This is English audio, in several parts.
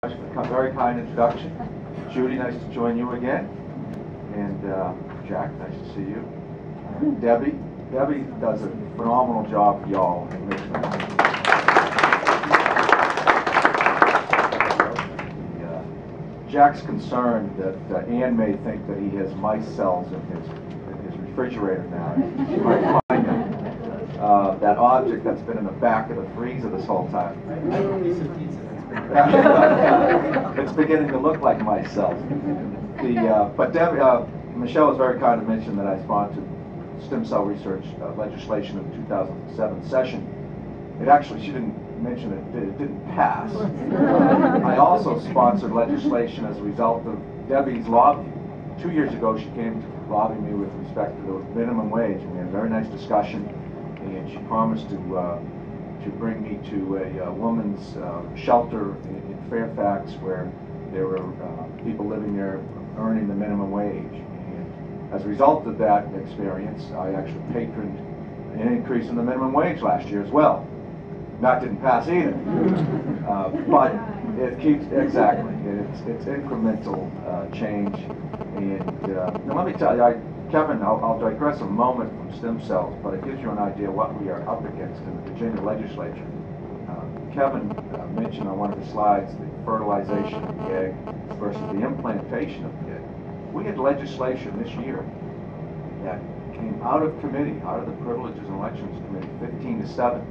A very kind introduction. Judy, nice to join you again. And Jack, nice to see you. Debbie does a phenomenal job for y'all in Richmond. Jack's concerned that Ann may think that he has mice cells in his refrigerator now. She might find that object that's been in the back of the freezer this whole time. It's beginning to look like mice cells. But Michelle was very kind to mention that I sponsored stem cell research legislation in the 2007 session. She didn't mention it didn't pass. I also sponsored legislation as a result of Debbie's lobby. 2 years ago, she came to lobby me with respect to the minimum wage, and we had a very nice discussion, and she promised to bring me to a woman's shelter in Fairfax where there were people living there earning the minimum wage. And as a result of that experience, I actually patroned an increase in the minimum wage last year as well. That didn't pass either. But it keeps, exactly, it's incremental change. And now let me tell you, Kevin, I'll digress a moment from stem cells, but it gives you an idea what we are up against in the Virginia legislature. Kevin mentioned on one of the slides the fertilization of the egg versus the implantation of the egg. We had legislation this year that came out of committee, out of the Privileges and Elections Committee, 15-7.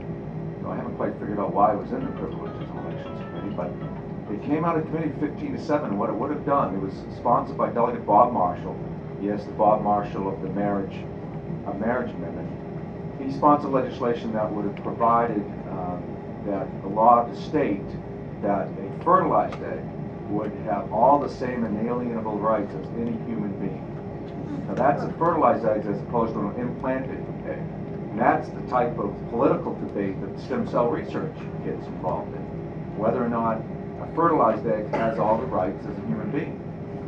So I haven't quite figured out why it was in the Privileges and Elections Committee, but it came out of committee 15-7. What it would have done, it was sponsored by Delegate Bob Marshall. Yes, the Bob Marshall of the marriage amendment. He sponsored legislation that would have provided that the law to state that a fertilized egg would have all the same inalienable rights as any human being. Now that's a fertilized egg as opposed to an implanted egg. And that's the type of political debate that stem cell research gets involved in. Whether or not a fertilized egg has all the rights as a human being.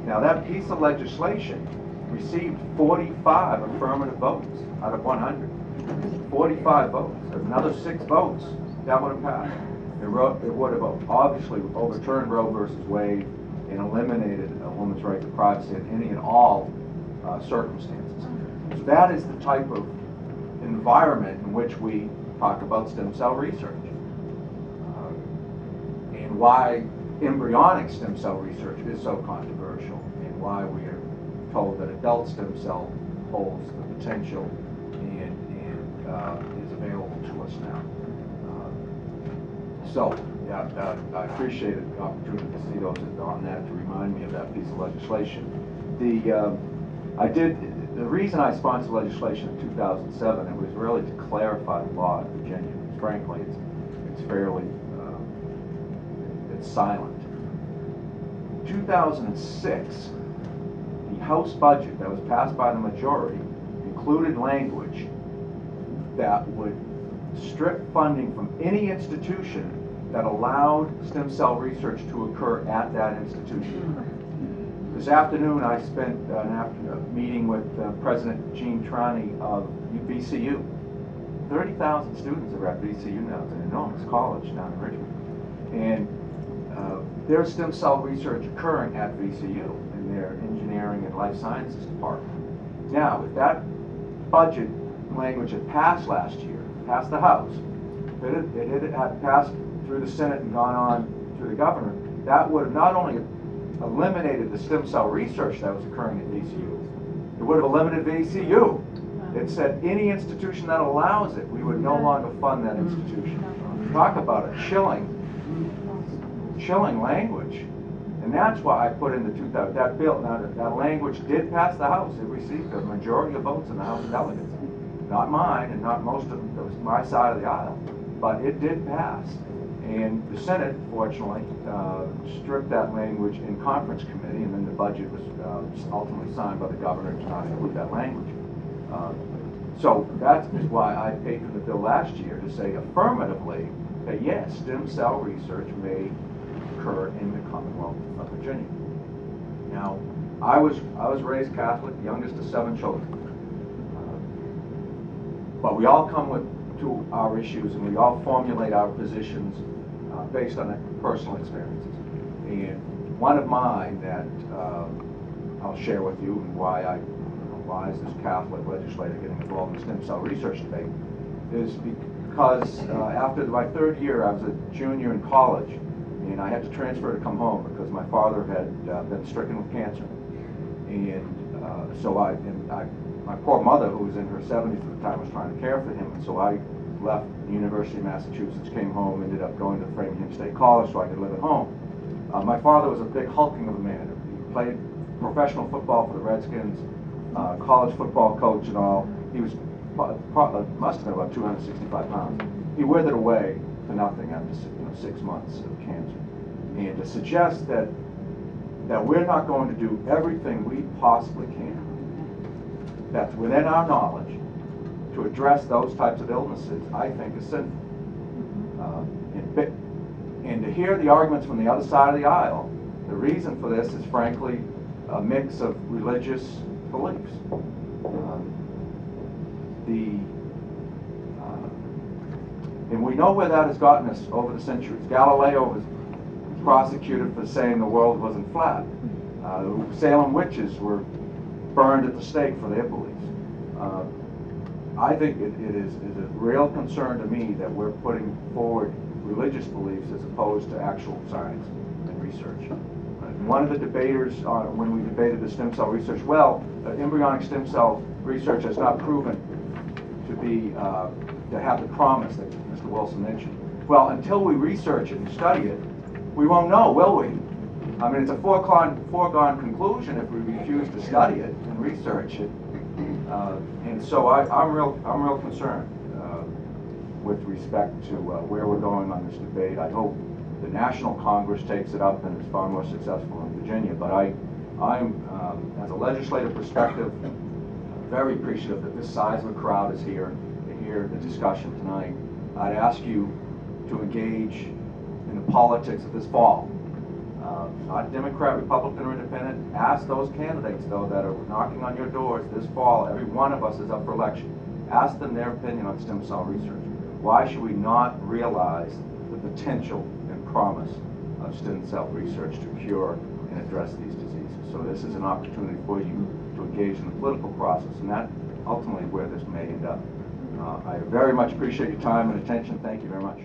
Now that piece of legislation received 45 affirmative votes out of 100. 45 votes. Another 6 votes, that would have passed. It would have obviously overturned Roe versus Wade and eliminated a woman's right to privacy in any and all circumstances. So that is the type of environment in which we talk about stem cell research. And why embryonic stem cell research is so controversial, and why we are told that adult stem cell holds the potential and is available to us now. I appreciated the opportunity to see those on that to remind me of that piece of legislation. The reason I sponsored legislation in 2007, it was really to clarify the law in Virginia. Frankly, it's fairly it's silent. In 2006, the House budget that was passed by the majority included language that would strip funding from any institution that allowed stem cell research to occur at that institution. This afternoon I spent a meeting with President Gene Trani of VCU. 30,000 students are at VCU now. It's an enormous college down in Richmond. And there's stem cell research occurring at VCU in their engineering and life sciences department. Now, if that budget language had passed last year, passed the House, if it had passed through the Senate and gone on through the governor, that would have not only eliminated the stem cell research that was occurring at VCU, it would have eliminated VCU. It said any institution that allows it, we would no longer fund that institution. Talk about a chilling language. And that's why I put in the that bill. Now that language did pass the House. It received a majority of votes in the House of Delegates. Not mine and not most of my side of the aisle, but it did pass. And the Senate, fortunately, stripped that language in conference committee, and then the budget was ultimately signed by the governor to not include that language. So that is why I patroned the bill last year to say affirmatively that yes, stem cell research may occur in the Commonwealth of Virginia. Now, I was raised Catholic, youngest of 7 children. But we all come to our issues, and we all formulate our positions based on personal experiences. And one of mine that I'll share with you, and why is this Catholic legislator getting involved in stem cell research debate, is because after my third year, I was a junior in college, and I had to transfer to come home because my father had been stricken with cancer. And so my poor mother, who was in her 70s at the time, was trying to care for him, and so I left the University of Massachusetts, came home, ended up going to Framingham State College so I could live at home. My father was a big hulking of a man. He played professional football for the Redskins, college football coach and all. He was must have been about 265 pounds. He withered away to nothing after 6 months of cancer. And to suggest that we're not going to do everything we possibly can that's within our knowledge to address those types of illnesses, I think is sinful. And to hear the arguments from the other side of the aisle, the reason for this is frankly a mix of religious beliefs. And we know where that has gotten us over the centuries. Galileo was prosecuted for saying the world wasn't flat. Salem witches were burned at the stake for their beliefs. I think it is a real concern to me that we're putting forward religious beliefs as opposed to actual science and research. One of the debaters, when we debated the stem cell research, embryonic stem cell research has not proven to have the promise that Mr. Wilson mentioned. Well, until we research it and study it, we won't know, will we? I mean, it's a foregone conclusion if we refuse to study it and research it. And so I'm real concerned with respect to where we're going on this debate. I hope the National Congress takes it up and is far more successful in Virginia. But I'm as a legislative perspective, very appreciative that this size of a crowd is here to hear the discussion tonight. I'd ask you to engage in the politics of this fall. Not Democrat, Republican, or Independent. Ask those candidates, though, that are knocking on your doors this fall. Every one of us is up for election. Ask them their opinion on stem cell research. Why should we not realize the potential and promise of stem cell research to cure and address these diseases? So this is an opportunity for you to engage in the political process, and that ultimately where this may end up. I very much appreciate your time and attention. Thank you very much.